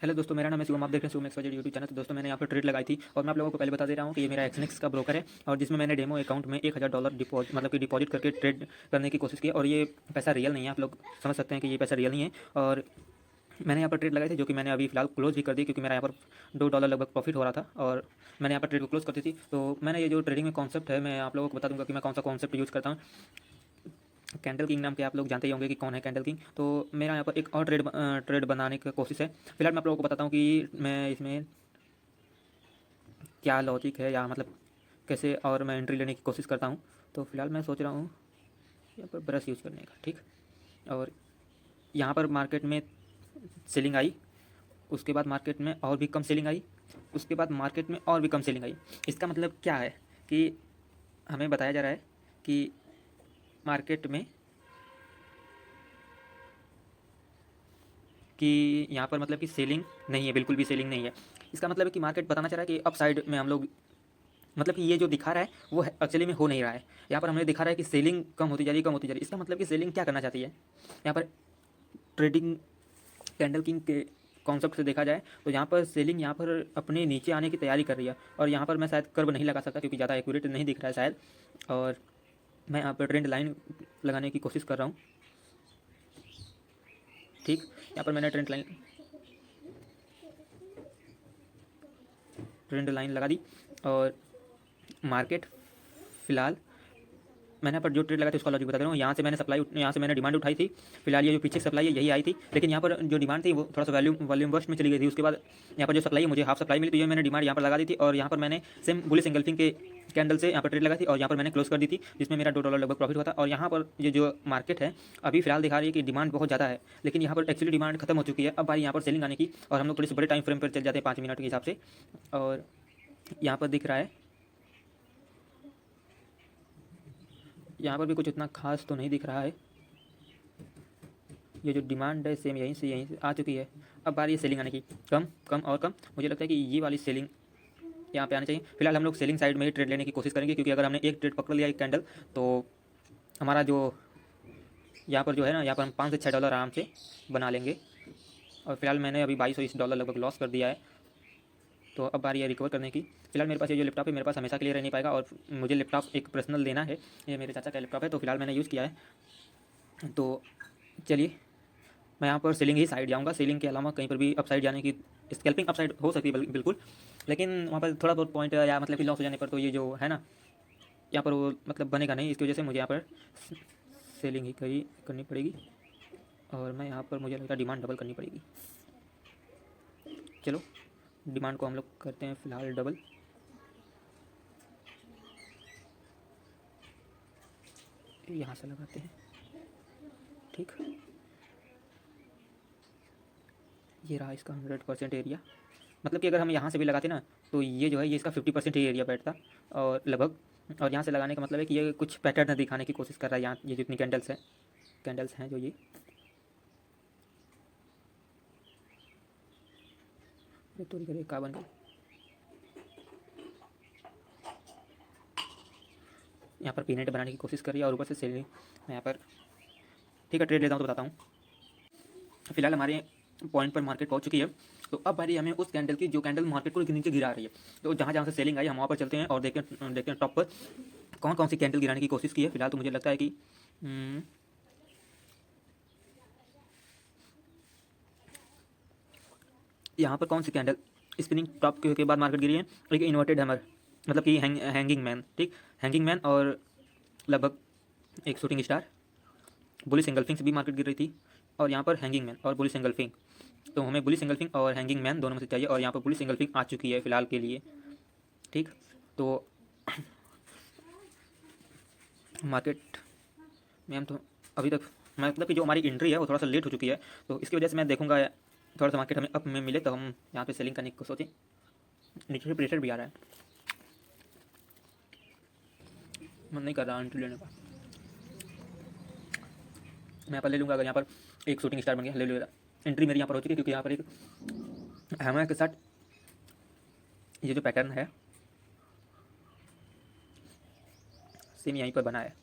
Hello दोस्तों, मेरा नाम है शिवम। आप देख रहे हैं शिवम एक्सवाइजेड यूट्यूब चैनल। तो दोस्तों, मैंने यहाँ पर ट्रेड लगाई थी और मैं आप लोगों को पहले बता दे रहा हूँ कि ये मेरा एक्सनेक्स का ब्रोकर है और जिसमें मैंने डेमो अकाउंट में $1000 डिपॉजिट मतलब कि डिपॉजिट करके ट्रेड करने की कोशिश की और ये पैसा रियल नहीं है। आप लोग समझ सकते हैं कि ये पैसा रियल नहीं है। और मैंने यहाँ पर ट्रेड लगाई थी जो कि मैंने अभी फिलहाल क्लोज भी कर दी क्योंकि मेरा यहाँ पर $2 लगभग प्रॉफिट हो रहा था और मैंने यहाँ पर ट्रेड को क्लोज करती थी। तो मैंने ये जो ट्रेडिंग में कॉन्सेप्ट है, मैं आप लोगों को बता दूंगा कि मैं कौन सा कॉन्सेप्ट यूज़ करता हूँ। कैंडल किंग नाम के आप लोग जानते ही होंगे कि कौन है कैंडल किंग। तो मेरा यहाँ पर एक और ट्रेड बनाने की कोशिश है। फिलहाल मैं आप लोगों को बताता हूँ कि मैं इसमें क्या लॉजिक है या मतलब कैसे और मैं एंट्री लेने की कोशिश करता हूँ। तो फिलहाल मैं सोच रहा हूँ यहाँ पर ब्रश यूज़ करने का, ठीक। और यहाँ पर मार्केट में सेलिंग आई, उसके बाद मार्केट में और भी कम सेलिंग आई, उसके बाद मार्केट में और भी कम सेलिंग आई। इसका मतलब क्या है कि हमें बताया जा रहा है कि मार्केट में कि यहाँ पर मतलब कि सेलिंग नहीं है, बिल्कुल भी सेलिंग नहीं है। इसका मतलब है कि मार्केट बताना चाह रहा है कि अप साइड में हम लोग मतलब कि ये जो दिखा रहा है वो एक्चुअली में हो नहीं रहा है। यहाँ पर हमें दिखा रहा है कि सेलिंग कम होती जा रही है, कम होती जा रही है। इसका मतलब कि सेलिंग क्या करना चाहती है। यहाँ पर ट्रेडिंग कैंडल किंग के कॉन्सेप्ट से देखा जाए तो यहाँ पर सेलिंग यहाँ पर अपने नीचे आने की तैयारी कर रही है और यहाँ पर मैं शायद कर्व नहीं लगा सकता क्योंकि ज़्यादा एक्यूरेट नहीं दिख रहा है शायद। और मैं यहाँ पर ट्रेंड लाइन लगाने की कोशिश कर रहा हूँ, ठीक। यहाँ पर मैंने ट्रेंड लाइन लगा दी और मार्केट फ़िलहाल मैंने यहाँ पर जो ट्रेड लगा था उसका लॉजिक बता रहा हूँ। यहाँ से मैंने डिमांड उठाई थी। फिलहाल ये जो पीछे सप्लाई है यही आई थी, लेकिन यहाँ पर जो डिमांड थी वो थोड़ा सा वॉल्यूम बर्स्ट में चली गई थी। उसके बाद यहाँ पर जो सप्लाई है मुझे हाफ सप्लाई मिली, तो ये मैंने डिमांड यहाँ पर लगा दी थी और यहाँ पर मैंने सेम बुलिश एंगल्फिंग के कैंडल से यहाँ पर ट्रेड लगाई थी और यहाँ पर मैंने क्लोज कर दी थी, जिसमें मेरा $2 लगभग प्रॉफिट हुआ था। और यहाँ पर ये जो मार्केट है अभी फिलहाल दिखा रही है कि डिमांड बहुत ज़्यादा है, लेकिन यहाँ पर एक्चुअली डिमांड खत्म हो चुकी है। अब बारी यहाँ पर सेलिंग आने की और हम लोग थोड़ी सी बड़े टाइम फ्रेम पर चल जाते हैं 5 मिनट के हिसाब से। और यहाँ पर दिख रहा है, यहाँ पर भी कुछ उतना खास तो नहीं दिख रहा है। ये जो डिमांड है सेम यहीं से आ चुकी है। अब बारी है सेलिंग आने की, कम कम और कम। मुझे लगता है कि ये वाली सेलिंग यहाँ पे आनी चाहिए। फिलहाल हम लोग सेलिंग साइड में ही ट्रेड लेने की कोशिश करेंगे क्योंकि अगर हमने एक ट्रेड पकड़ लिया एक कैंडल तो हमारा जो यहाँ पर जो है ना, यहाँ पर हम $5 से $6 आराम से बना लेंगे। और फिलहाल मैंने अभी $2220 लगभग लॉस कर दिया है। तो अब बारी है रिकवर करने की। फिलहाल मेरे पास ये जो लैपटॉप है मेरे पास हमेशा के लिए रह नहीं पाएगा और मुझे लैपटॉप एक पर्सनल लेना है। ये मेरे चाचा का लैपटॉप है तो फिलहाल मैंने यूज़ किया है। तो चलिए मैं यहाँ पर सेलिंग ही साइड जाऊँगा। सेलिंग के अलावा कहीं पर भी अपसाइड जाने की, स्कैल्पिंग अपसाइड हो सकती है बिल्कुल, लेकिन वहाँ पर थोड़ा बहुत पॉइंट या मतलब कि लॉस हो जाने पर तो ये जो है ना यहाँ पर वो मतलब बनेगा नहीं। इसकी वजह से मुझे यहाँ पर सेलिंग ही करनी पड़ेगी और मैं यहाँ पर मुझे लगता है डिमांड डबल करनी पड़ेगी। चलो डिमांड को हम लोग करते हैं फ़िलहाल डबल। यहाँ से लगाते हैं, ठीक। ये रहा इसका 100% एरिया। मतलब कि अगर हम यहाँ से भी लगाते ना तो ये जो है ये इसका 50% ही एरिया बैठता और लगभग। और यहाँ से लगाने का मतलब है कि ये कुछ पैटर्न दिखाने की कोशिश कर रहा है। यहाँ ये जितनी कैंडल्स हैं जो ये तो करे का बन गई। यहाँ पर पीनेट बनाने की कोशिश कर रही है और ऊपर से सेलिंग। मैं यहाँ पर ठीक है ट्रेड लेता हूँ तो बताता हूँ। फिलहाल हमारे पॉइंट पर मार्केट पहुँच चुकी है। तो अब बारी हमें उस कैंडल की जो कैंडल मार्केट को नीचे गिरा रही है। तो जहाँ जहाँ से सेलिंग आई हम वहाँ पर चलते हैं और देखते हैं टॉप पर कौन कौन सी कैंडल गिराने की कोशिश की है। फिलहाल तो मुझे लगता है कि यहाँ पर कौन सी कैंडल स्पिनिंग टॉप के बाद मार्केट गिरी है। एक इन्वर्टेड हैमर मतलब कि हैंगिंग मैन, ठीक। हैंगिंग मैन और लगभग एक शूटिंग स्टार। बुलिश एंगल्फिंग से भी मार्केट गिर रही थी और यहाँ पर हैंगिंग मैन और बुलिश एंगल्फिंग। तो हमें बुलिश एंगल्फिंग और हैंगिंग मैन दोनों में से चाहिए और यहाँ पर बुलिश एंगल्फिंग आ चुकी है फिलहाल के लिए, ठीक। तो मार्केट में हम तो अभी तक मतलब कि जो हमारी एंट्री है वो थोड़ा सा लेट हो चुकी है। तो इसकी वजह से मैं देखूंगा थोड़ा सा मार्केट हमें अप में मिले तो हम यहाँ पे सेलिंग करने की सोचें। नीचे से प्रेशर भी आ रहा है, मन नहीं कर रहा एंट्री लेने का। मैं यहाँ पर ले लूँगा। अगर यहाँ पर एक शूटिंग स्टार बन गया ले लूँगा। एंट्री मेरी यहाँ पर हो चुकी है क्योंकि यहाँ पर एक हैमर के साथ ये जो पैटर्न है सेम यहीं पर बना है।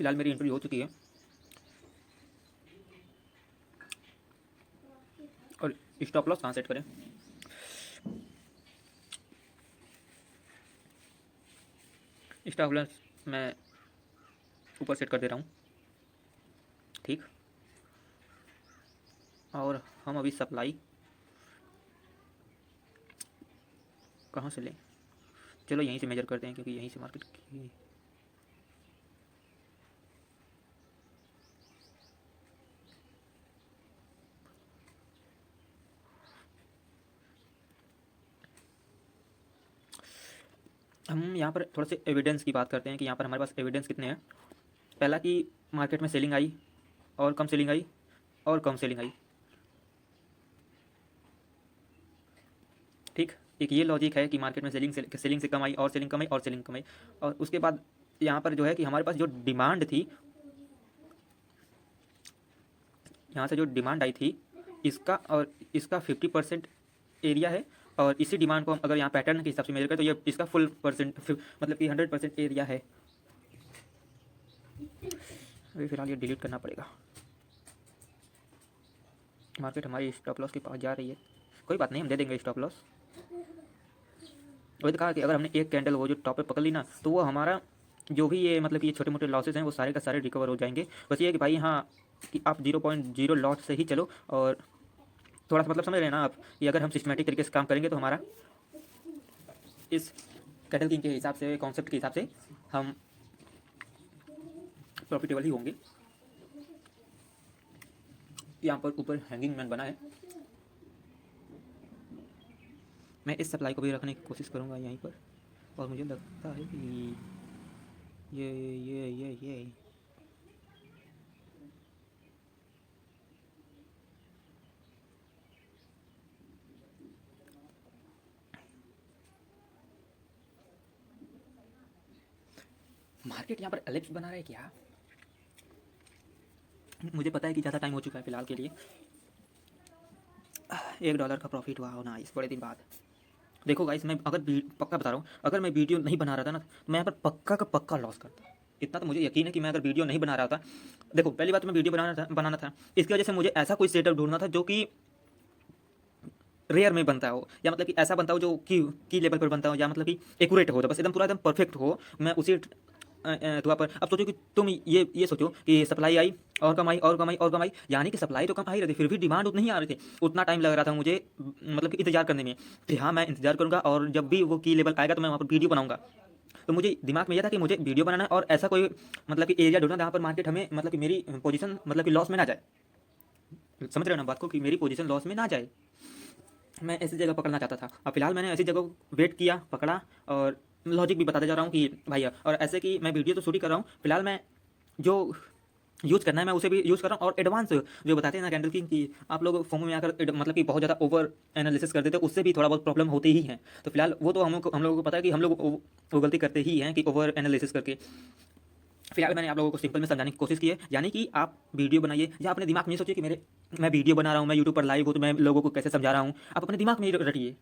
फिलहाल मेरी एंट्री हो चुकी है और स्टॉप लॉस कहाँ सेट करें? स्टॉप लॉस मैं ऊपर सेट कर दे रहा हूँ, ठीक। और हम अभी सप्लाई कहाँ से लें? चलो यहीं से मेजर करते हैं क्योंकि यहीं से मार्केट की हम यहाँ पर थोड़ा से एविडेंस की बात करते हैं कि यहाँ पर हमारे पास एविडेंस कितने हैं। पहला कि मार्केट में सेलिंग आई और कम सेलिंग आई और कम सेलिंग आई, ठीक। एक ये लॉजिक है कि मार्केट में सेलिंग से कम आई और सेलिंग कम आई और सेलिंग कम आई। और उसके बाद यहाँ पर जो है कि हमारे पास जो डिमांड थी, यहाँ से जो डिमांड आई थी इसका और इसका 50% एरिया है। और इसी डिमांड को हम अगर यहाँ पैटर्न के हिसाब से मेजर करें तो ये इसका फुल परसेंट मतलब कि 100% एरिया है। अभी फिलहाल ये डिलीट करना पड़ेगा। मार्केट हमारी स्टॉप लॉस के पास जा रही है, कोई बात नहीं, हम दे देंगे स्टॉप लॉस। वही तो कहा कि अगर हमने एक कैंडल वो जो टॉप पे पकड़ ली ना तो वो हमारा जो भी ये मतलब कि ये छोटे मोटे लॉसेस हैं वो सारे का सारे रिकवर हो जाएंगे। बस ये है कि भाई हाँ कि आप 0.0 लॉट से ही चलो और थोड़ा सा मतलब समझ रहे हैं ना आप कि अगर हम सिस्टमेटिक तरीके से काम करेंगे तो हमारा इस कैटल किंग के हिसाब से, कॉन्सेप्ट के हिसाब से हम प्रॉफिटेबल ही होंगे। यहाँ पर ऊपर हैंगिंग मैन बना है, मैं इस सप्लाई को भी रखने की कोशिश करूँगा यहीं पर। और मुझे लगता है कि ये मार्केट यहाँ पर एलिप्स बना रहा है क्या? मुझे पता है कि ज़्यादा टाइम हो चुका है फिलहाल के लिए। $1 का प्रॉफिट हुआ हो ना इस बड़े दिन बाद। देखो गाइस, मैं अगर पक्का बता रहा हूँ, अगर मैं वीडियो नहीं बना रहा था ना तो मैं यहाँ पर पक्का का पक्का लॉस करता। इतना तो मुझे यकीन है कि मैं अगर वीडियो नहीं बना रहा था, देखो पहली बात तो मैं वीडियो बनाना था इसकी वजह से मुझे ऐसा कोई सेटअप ढूंढना था जो कि रेयर में बनता हो, या मतलब कि ऐसा बनता हो जो की लेवल पर बनता हो, या मतलब कि एक्यूरेट हो, तो बस एकदम पूरा एकदम परफेक्ट हो। मैं उसी दुआ पर अब सोचो कि तुम ये सोचो कि सप्लाई आई और कम आई और कम आई और कम आई, यानी कि सप्लाई तो कम आ ही रही थी फिर भी डिमांड उतनी ही आ रही थी। उतना टाइम लग रहा था मुझे मतलब कि इंतजार करने में कि हाँ मैं इंतजार करूँगा और जब भी वो की लेवल आएगा तो मैं वहाँ पर वीडियो बनाऊंगा। तो मुझे दिमाग में यह था कि मुझे वीडियो बनाना है और ऐसा कोई मतलब कि एरिया ढूंढना जहाँ पर मार्केट हमें मतलब कि मेरी पोजीशन मतलब कि लॉस में ना जाए। समझ रहे हो ना बात को, कि मेरी पोजीशन लॉस में ना जाए। मैं ऐसी जगह पकड़ना चाहता था। अब फिलहाल मैंने ऐसी जगह वेट किया, पकड़ा और लॉजिक भी बताते जा रहा हूँ कि भैया, और ऐसे कि मैं वीडियो तो शूट ही कर रहा हूँ फिलहाल, मैं जो यूज़ करना है मैं उसे भी यूज़ कर रहा हूँ। और एडवांस जो बताते हैं ना कैंडल किंग की, आप लोग फोमो में आकर मतलब कि बहुत ज़्यादा ओवर एनालिसिस कर देते हैं, उससे भी थोड़ा बहुत प्रॉब्लम होते ही हैं। तो फिलहाल वो तो हम लोगों को पता है कि हम लोग वो गलती करते ही हैं कि ओवर एनालिसिस करके। फिलहाल मैंने आप लोगों को सिंपल में समझाने की कोशिश की है, यानी कि आप वीडियो बनाइए या अपने दिमाग में ये सोचिए कि मैं वीडियो बना रहा हूँ, मैं यूट्यूब पर लाइव हूँ तो मैं लोगों को कैसे समझा रहा हूँ, आप अपने दिमाग में ही रटिए।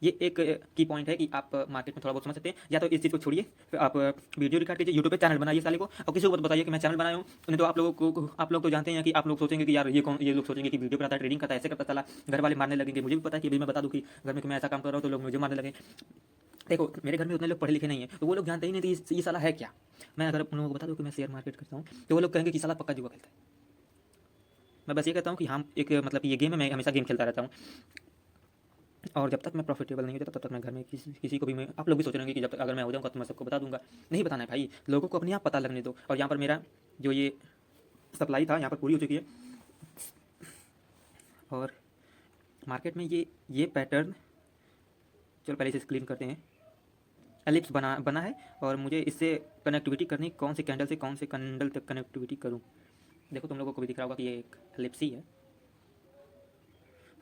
ये एक की पॉइंट है कि आप मार्केट में थोड़ा बहुत समझ सकते हैं। या तो इस चीज़ को छोड़िए, फिर आप वीडियो रिकॉर्ड कीजिए, यूट्यूब पे चैनल बनाइए साले को, और किसी को मत बताइए कि मैं चैनल बनाया हूँ। नहीं तो आप लोग तो जानते हैं कि आप लोग सोचेंगे कि यार ये लोग सोचेंगे कि वीडियो बनाता है, ट्रेडिंग करता है, ऐसे करता चला, घर वाले मारने लगेंगे। मुझे भी पता है कि अभी मैं बता दूँ कि घर में कि मैं ऐसा काम कर रहा हूँ तो लोग मुझे मारने लगे। देखो मेरे घर में उतने लोग पढ़े लिखे नहीं है तो वो लोग जानते ही नहीं कि ये साला है क्या। मैं अगर उन लोगों को बता दूँ कि मैं शेयर मार्केट करता हूँ तो वो लोग कहेंगे कि साला पक्का जुआ खेलता है। मैं बस ये कहता हूँ कि हम एक मतलब ये गेम है, मैं हमेशा गेम खेलता रहता हूँ। और जब तक मैं प्रॉफिटेबल नहीं होता तब तक मैं घर में किसी को भी, मैं आप लोग भी सोच रहे होंगे कि जब तक अगर मैं हो जाऊँगा तो मैं सबको बता दूंगा। नहीं बताना है भाई, लोगों को अपने आप पता लगने दो। और यहाँ पर मेरा जो ये सप्लाई था यहाँ पर पूरी हो चुकी है। और मार्केट में ये पैटर्न, चलो पहले इसे क्लीन करते हैं। एलिप्स बना है और मुझे इससे कनेक्टिविटी करनी, कौन से कैंडल से कौन से कैंडल तक कनेक्टिविटी करूँ। देखो तुम लोगों को भी दिख रहा होगा कि ये एक एलिप्स ही है।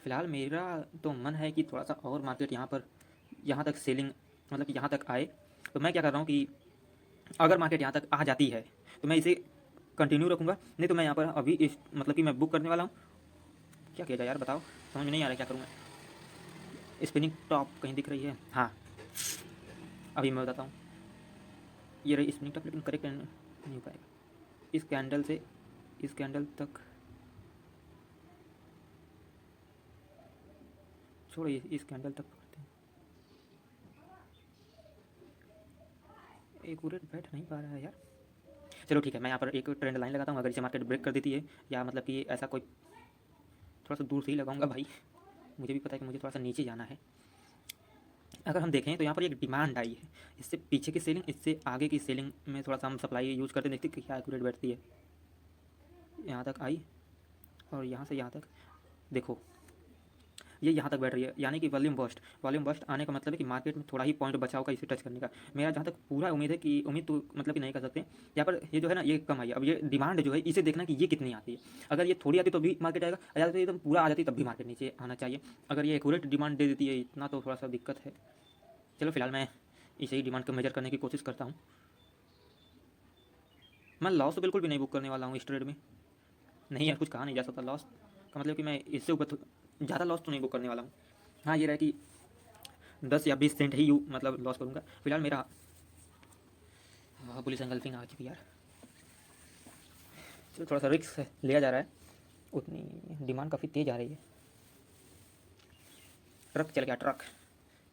फिलहाल मेरा तो मन है कि थोड़ा सा और मार्केट यहाँ तक सेलिंग मतलब कि यहाँ तक आए। तो मैं क्या कर रहा हूँ कि अगर मार्केट यहाँ तक आ जाती है तो मैं इसे कंटिन्यू रखूँगा, नहीं तो मैं यहाँ पर अभी इस मतलब कि मैं बुक करने वाला हूँ। क्या किया जाए यार बताओ, समझ में नहीं आ रहा क्या करूँ मैं। स्पिनिंग टॉप कहीं दिख रही है, हाँ अभी मैं बताता हूँ। ये रही स्पिनिंग टॉप, लेकिन करेक्ट नहीं हो पाएगा। इस कैंडल से इस कैंडल तक, छोड़िए इस कैंडल तक पकड़ते हैं। एक्यूरेट बैठ नहीं पा रहा है यार। चलो ठीक है, मैं यहाँ पर एक ट्रेंड लाइन लगाता हूँ। अगर इसे मार्केट ब्रेक कर देती है या मतलब कि ऐसा कोई, थोड़ा सा दूर से ही लगाऊंगा भाई, मुझे भी पता है कि मुझे थोड़ा सा नीचे जाना है। अगर हम देखें तो यहाँ पर एक डिमांड आई है, इससे पीछे की सेलिंग, इससे आगे की सेलिंग में थोड़ा सा हम सप्लाई यूज करते देखते कि क्या एक्यूरेट बैठती है। यहाँ तक आई और यहाँ से यहाँ तक देखो, ये यहाँ तक बैठ रही है, यानी कि वॉल्यूम बस्ट आने का मतलब है कि मार्केट में थोड़ा ही पॉइंट बचा होगा इसे टच करने का। मेरा जहाँ तक पूरा उम्मीद है कि उम्मीद तो मतलब कि नहीं कर सकते यहाँ पर, ये जो है ना ये कम आई है। अब ये डिमांड जो है इसे देखना कि ये कितनी आती है। अगर ये थोड़ी आती तो भी मार्केट आएगा, ज़्यादा तो एकदम पूरा आ जाती तब भी मार्केट नीचे आना चाहिए। अगर ये एक्यूरेट डिमांड दे देती है इतना तो थोड़ा सा दिक्कत है। चलो फिलहाल मैं इसे ही डिमांड को मेजर करने की कोशिश करता हूँ। मैं लॉस तो बिल्कुल भी नहीं बुक करने वाला हूँ इस ट्रेड में। नहीं यार, कुछ कहा नहीं जा सकता लॉस का मतलब कि मैं इससे ऊपर ज़्यादा लॉस तो नहीं बुक करने वाला हूँ। हाँ ये रहा कि 10 या 20 सेंट ही मतलब लॉस करूँगा। फिलहाल मेरा पुलिस एंगल्फिंग आ चुकी यार। चलो थोड़ा सा रिस्क लिया जा रहा है, उतनी डिमांड काफ़ी तेज़ आ रही है। ट्रक चल गया ट्रक।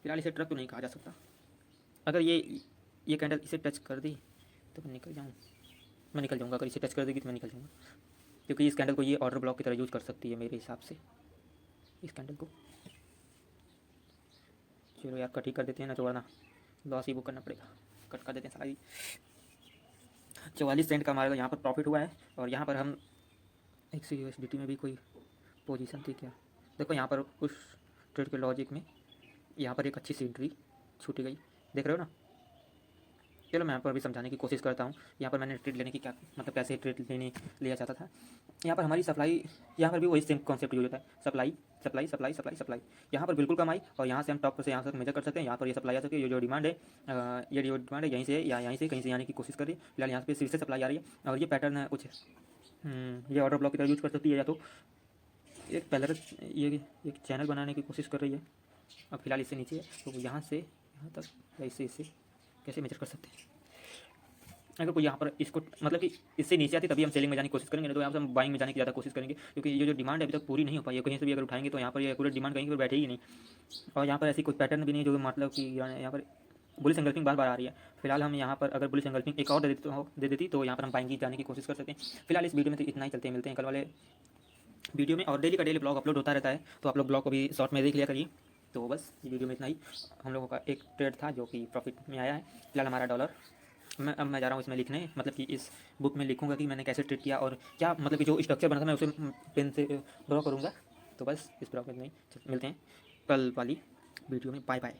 फिलहाल इसे ट्रक तो नहीं कहा जा सकता। अगर ये कैंडल इसे टच कर दी तो मैं निकल जाऊँगा। अगर इसे टच कर देगी तो मैं निकल जाऊँगा, क्योंकि इस कैंडल को ये ऑर्डर ब्लॉक की तरह यूज़ कर सकती है मेरे हिसाब से, इस कैंडल को। चलो यार कट ही कर देते हैं ना, तो वरना लॉस ही बुक करना पड़ेगा। कट कर देते हैं सारी। 44 सेंट का हमारा यहाँ पर प्रॉफिट हुआ है। और यहाँ पर हम XUSDT में भी कोई पोजीशन थी क्या, देखो यहाँ पर उस ट्रेड के लॉजिक में यहाँ पर एक अच्छी सी एंट्री छूटी गई, देख रहे हो ना। चलो मैं यहाँ पर भी समझाने की कोशिश करता हूँ। यहाँ पर मैंने ट्रेड लेने की क्या मतलब कैसे ट्रेड लिया चाहता था। यहाँ पर हमारी सप्लाई, यहाँ पर भी वही सेम कॉन्सेप्ट यूज होता है, supply supply supply supply supply. यहाँ पर बिल्कुल कम आई और यहाँ से हम टॉप से यहाँ तक मेजर कर सकते हैं। यहाँ पर ये सप्लाई आ सकती है, ये जो डिमांड है ये जो डिमांड है यहीं से या यहीं से कहीं से आने की कोशिश कर रही है। फिलहाल यहाँ पे सिर से सप्लाई आ रही है और ये पैटर्न है कुछ ये ऑर्डर ब्लॉक की तरह यूज कर सकती है, या तो एक पहले ये एक चैनल बनाने की कोशिश कर रही है। अब फिलहाल इससे नीचे है तो यहाँ से यहाँ तक या इससे कैसे मेजर कर सकते हैं। अगर कोई यहाँ पर इसको मतलब कि इससे नीचे आती तभी हम सेलिंग में जाने की कोशिश करेंगे, नहीं तो यहाँ से हम बाइंग में जाने की ज़्यादा कोशिश करेंगे, क्योंकि ये जो डिमांड है अभी तक पूरी नहीं हो पाई है। कहीं से भी अगर उठाएंगे तो यहाँ पर ये एक्यूरेट डिमांड कहीं पर बैठेगी नहीं। और यहाँ पर ऐसी कोई पैटर्न भी नहीं जो मतलब कि यहाँ पर बुलिश एंगल्फिंग बार बार आ रही है। फिलहाल हम यहाँ पर अगर बुलिश एंगल्फिंग एक और दे देती तो यहाँ पर हम बाइंग की जाने की कोशिश कर सकते हैं। फिलहाल इस वीडियो में तो इतना ही, चलते हैं मिलते हैं कल वाले वीडियो में। और डेली का डेली ब्लॉग अपलोड होता रहता है, तो आप लोग ब्लॉग को भी शॉर्ट में देख लिया करिए। तो बस ये वीडियो में इतना ही। हम लोगों का एक ट्रेड था जो कि प्रॉफिट में आया है। फिलहाल हमारा डॉलर अब मैं जा रहा हूँ इसमें लिखने, मतलब कि इस बुक में लिखूँगा कि मैंने कैसे ट्रेड किया और क्या मतलब कि जो स्ट्रक्चर बना था मैं उसे पेन से ड्रॉ करूँगा। तो बस इस ब्लॉग में नहीं, मिलते हैं कल वाली वीडियो में। Bye bye.